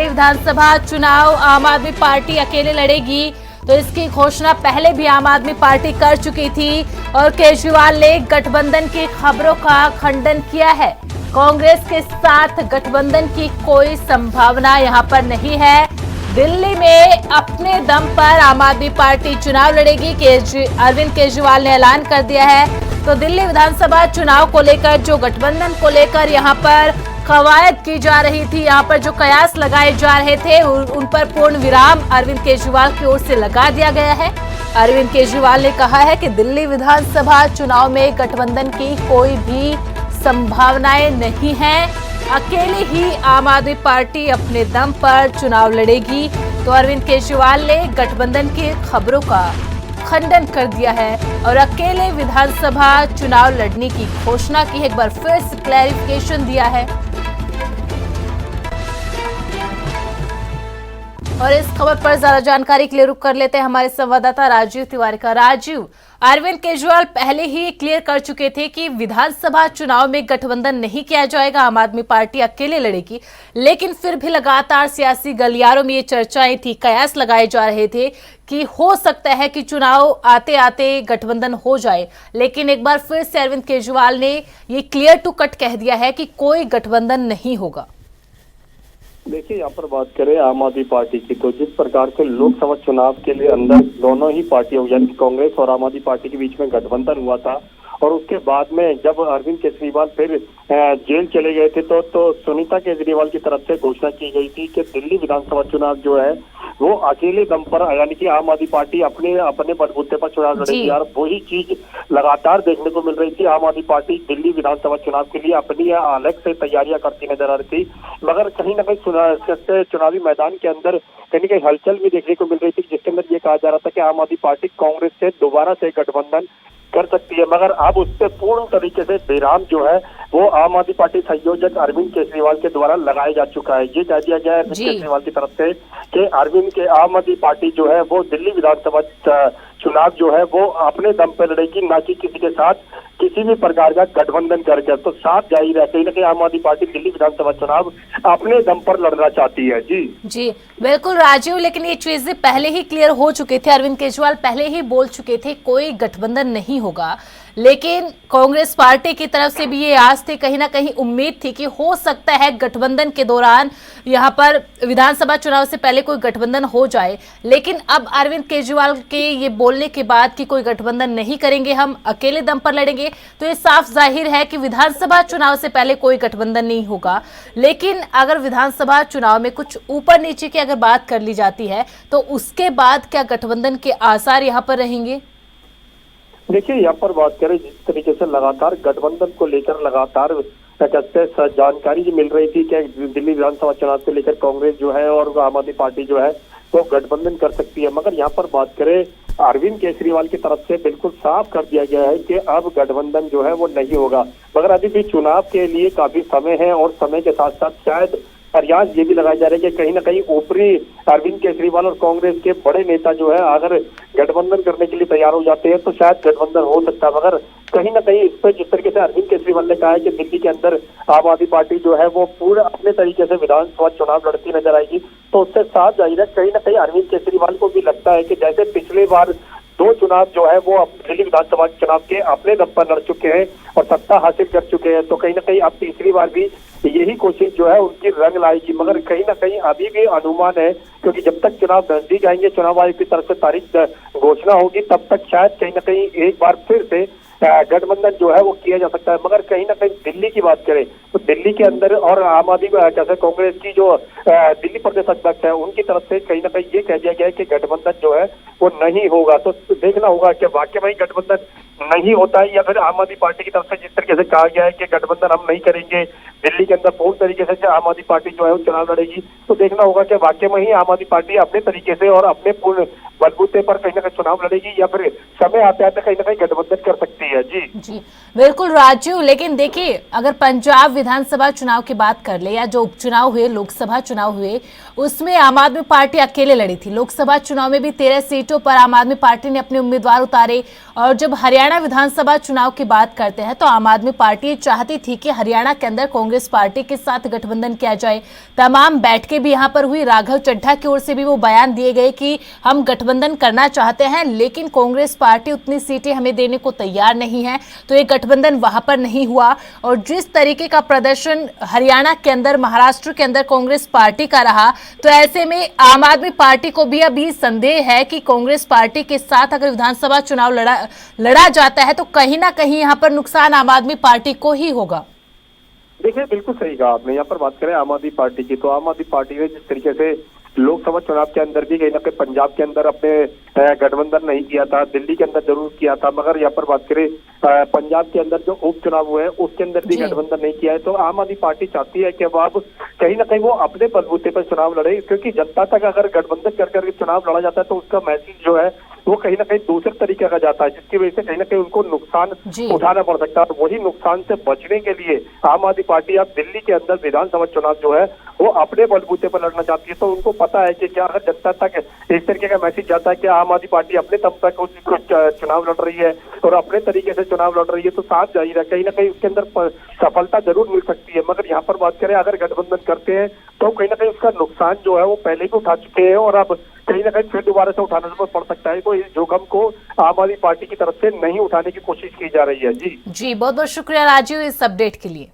विधानसभा चुनाव आम आदमी पार्टी अकेले लड़ेगी, तो इसकी घोषणा पहले भी आम आदमी पार्टी कर चुकी थी और केजरीवाल ने गठबंधन की खबरों का खंडन किया है। कांग्रेस के साथ गठबंधन की कोई संभावना यहां पर नहीं है। दिल्ली में अपने दम पर आम आदमी पार्टी चुनाव लड़ेगी, अरविंद केजरीवाल ने ऐलान कर दिया है। तो दिल्ली विधानसभा चुनाव को लेकर जो गठबंधन को लेकर यहां पर कवायद की जा रही थी, यहां पर जो कयास लगाए जा रहे थे, उन पर पूर्ण विराम अरविंद केजरीवाल की ओर से लगा दिया गया है। अरविंद केजरीवाल ने कहा है कि दिल्ली विधानसभा चुनाव में गठबंधन की कोई भी संभावनाएं नहीं हैं, अकेले ही आम आदमी पार्टी अपने दम पर चुनाव लड़ेगी। तो अरविंद केजरीवाल ने गठबंधन की खबरों का खंडन कर दिया है और अकेले विधानसभा चुनाव लड़ने की घोषणा की है। एक बार फिर से क्लैरिफिकेशन दिया है। और इस खबर पर ज्यादा जानकारी के लिए रुक कर लेते हैं हमारे संवाददाता राजीव तिवारी का। राजीव, अरविंद केजरीवाल पहले ही क्लियर कर चुके थे कि विधानसभा चुनाव में गठबंधन नहीं किया जाएगा, आम आदमी पार्टी अकेले लड़ेगी, लेकिन फिर भी लगातार सियासी गलियारों में ये चर्चाएं थी, कयास लगाए जा रहे थे कि हो सकता है कि चुनाव आते आते गठबंधन हो जाए। लेकिन एक बार फिर से अरविंद केजरीवाल ने ये क्लियर टू कट कह दिया है कि कोई गठबंधन नहीं होगा। देखिए, यहाँ पर बात करें आम आदमी पार्टी की, तो जिस प्रकार से लोकसभा चुनाव के लिए अंदर दोनों ही पार्टियों यानी कांग्रेस और आम आदमी पार्टी के बीच में गठबंधन हुआ था और उसके बाद में जब अरविंद केजरीवाल फिर जेल चले गए थे तो सुनीता केजरीवाल की तरफ से घोषणा की गई थी कि दिल्ली विधानसभा चुनाव जो है वो अकेले दम पर यानी कि आम आदमी पार्टी अपने बलबूते पर चुनाव लड़ेगी। और वही चीज लगातार देखने को मिल रही थी। आम आदमी पार्टी दिल्ली विधानसभा चुनाव के लिए अपनी अलग से तैयारियां करती नजर आ रही थी, मगर कहीं न कहीं चुनावी मैदान के अंदर कहीं न कहीं हलचल भी देखने को मिल रही थी, जिसके अंदर ये कहा जा रहा था कि आम आदमी पार्टी कांग्रेस से दोबारा से गठबंधन कर सकती है। मगर अब उससे पूर्ण तरीके से विराम जो है वो आम आदमी पार्टी संयोजक अरविंद केजरीवाल के द्वारा लगाया जा चुका है। ये कह दिया गया है अरविंद केजरीवाल की तरफ से कि अरविंद के आम आदमी पार्टी जो है वो दिल्ली विधानसभा चुनाव जो है वो अपने दम पर लड़ेगी, ना कि किसी के साथ किसी भी प्रकार का गठबंधन करके। तो साफ जाहिर है कहीं ना कहीं आम आदमी पार्टी दिल्ली विधानसभा चुनाव अपने दम पर लड़ना चाहती है। जी बिल्कुल राजीव, लेकिन ये चीजें पहले ही क्लियर हो चुके थे। अरविंद केजरीवाल पहले ही बोल चुके थे कोई गठबंधन नहीं होगा, लेकिन कांग्रेस पार्टी की तरफ से भी ये आस थी, कहीं ना कहीं उम्मीद थी कि हो सकता है गठबंधन के दौरान यहाँ पर विधानसभा चुनाव से पहले कोई गठबंधन हो जाए। लेकिन अब अरविंद केजरीवाल के ये बोलने के बाद कि कोई गठबंधन नहीं करेंगे, हम अकेले दम पर लड़ेंगे, तो ये साफ जाहिर है कि विधानसभा चुनाव से पहले कोई गठबंधन नहीं होगा। लेकिन अगर विधानसभा चुनाव में कुछ ऊपर नीचे की अगर बात कर ली जाती है तो उसके बाद क्या गठबंधन के आसार यहाँ पर रहेंगे? देखिए, यहाँ पर बात करें जिस तरीके से लगातार गठबंधन को लेकर लगातार जानकारी जो मिल रही थी कि दिल्ली विधानसभा चुनाव को लेकर कांग्रेस जो है और आम आदमी पार्टी जो है वो गठबंधन कर सकती है, मगर यहाँ पर बात करें अरविंद केजरीवाल की तरफ से बिल्कुल साफ कर दिया गया है कि अब गठबंधन जो है वो नहीं होगा। मगर अभी भी चुनाव के लिए काफी समय है और समय के साथ साथ शायद प्रयास ये भी लगाए जा रहे हैं कि कहीं ना कहीं ऊपरी अरविंद केजरीवाल और कांग्रेस के बड़े नेता जो है अगर गठबंधन करने के लिए तैयार हो जाते हैं तो शायद गठबंधन हो सकता है। मगर कहीं ना कहीं इस पर जिस तरीके से अरविंद केजरीवाल ने कहा है कि दिल्ली के अंदर आम आदमी पार्टी जो है वो पूरे अपने तरीके से विधानसभा चुनाव लड़ती नजर आएगी, तो उससे साफ जाहिर है कहीं ना कहीं अरविंद केजरीवाल को भी लगता है कि जैसे पिछले बार 2 चुनाव जो है वो दिल्ली विधानसभा चुनाव के अपने दम पर लड़ चुके हैं और सत्ता हासिल कर चुके हैं, तो कहीं ना कहीं अब तीसरी बार भी यही कोशिश जो है उनकी रंग लाएगी। मगर कहीं ना कहीं अभी भी अनुमान है, क्योंकि जब तक चुनाव नजदीक आएंगे, चुनाव आयोग की तरफ से तारीख घोषणा होगी, तब तक शायद कहीं ना कहीं एक बार फिर से गठबंधन जो है वो किया जा सकता है। मगर कहीं ना कहीं दिल्ली की बात करें तो दिल्ली के अंदर और आम आदमी जैसे कांग्रेस की जो दिल्ली प्रदेश अध्यक्ष है उनकी तरफ से कहीं ना कहीं ये कह दिया गया है कि गठबंधन जो है वो नहीं होगा। तो देखना होगा कि वाकई में गठबंधन नहीं होता है या फिर आम आदमी पार्टी की तरफ से जिस तरीके से कहा गया है कि गठबंधन हम नहीं करेंगे, दिल्ली के अंदर पूर्ण तरीके से आम आदमी पार्टी जो है वो चुनाव लड़ेगी, तो देखना होगा कि वाकई में ही आम आदमी पार्टी अपने तरीके से और अपने पूर्ण बलबूते पर कहीं ना कहीं चुनाव लड़ेगी या फिर समय आते आते कहीं ना कहीं गठबंधन कर सकती है। जी जी बिल्कुल राजू, लेकिन देखिए अगर पंजाब विधानसभा चुनाव की बात कर ले या जो उपचुनाव हुए, लोकसभा चुनाव हुए, उसमें आम आदमी पार्टी अकेले लड़ी थी। लोकसभा चुनाव में भी 13 सीटों पर आम आदमी पार्टी ने अपने उम्मीदवार उतारे। और जब हरियाणा विधानसभा चुनाव की बात करते हैं तो आम आदमी पार्टी चाहती थी कि हरियाणा के अंदर कांग्रेस पार्टी के साथ गठबंधन किया जाए। तमाम बैठकें भी यहां पर हुई। राघव चड्ढा की ओर से भी वो बयान दिए गए कि हम गठबंधन करना चाहते हैं, लेकिन कांग्रेस पार्टी उतनी सीटें हमें देने को तैयार नहीं है, तो ये गठबंधन वहां पर नहीं हुआ। और जिस तरीके का प्रदर्शन हरियाणा के अंदर, महाराष्ट्र के अंदर कांग्रेस पार्टी का रहा, तो ऐसे में आम आदमी पार्टी को भी अभी संदेह है कि कांग्रेस पार्टी के साथ अगर विधानसभा चुनाव लड़ा जाता है तो कहीं ना कहीं यहां पर नुकसान आम आदमी पार्टी को ही होगा। देखिए बिल्कुल सही कहा आपने। यहाँ पर बात करें आम आदमी पार्टी की, तो आम आदमी पार्टी ने जिस तरीके से लोकसभा चुनाव के अंदर भी कहीं ना कहीं पंजाब के अंदर अपने गठबंधन नहीं किया था, दिल्ली के अंदर जरूर किया था, मगर यहाँ पर बात करें पंजाब के अंदर जो उपचुनाव हुए हैं उसके अंदर भी गठबंधन नहीं किया है। तो आम आदमी पार्टी चाहती है कि अब कहीं ना कहीं वो अपने बलबूते पर चुनाव लड़े, क्योंकि जनता तक अगर गठबंधन कर करके चुनाव लड़ा जाता है तो उसका मैसेज जो है वो कहीं ना कहीं दूसरे तरीके का जाता है, जिसकी वजह से कहीं ना कहीं उनको नुकसान उठाना पड़ सकता है। और वही नुकसान से बचने के लिए आम आदमी पार्टी अब दिल्ली के अंदर विधानसभा चुनाव जो है वो अपने बलबूते पर लड़ना चाहती है। तो उनको पता है कि क्या अगर जनता तक इस तरीके का मैसेज जाता है कि आम आदमी पार्टी अपने दम पर चुनाव लड़ रही है और अपने तरीके से चुनाव लड़ रही है, तो साफ जाहिर है कहीं ना कहीं उसके अंदर सफलता जरूर मिल सकती है। मगर यहाँ पर बात करें अगर गठबंधन करते हैं तो कहीं ना कहीं उसका नुकसान जो है वो पहले भी उठा चुके हैं और अब कहीं ना कहीं फिर दोबारा से उठाना पड़ सकता है। तो इस जोखिम को आम आदमी पार्टी की तरफ से नहीं उठाने की कोशिश की जा रही है। जी बहुत बहुत शुक्रिया राजू इस अपडेट के लिए।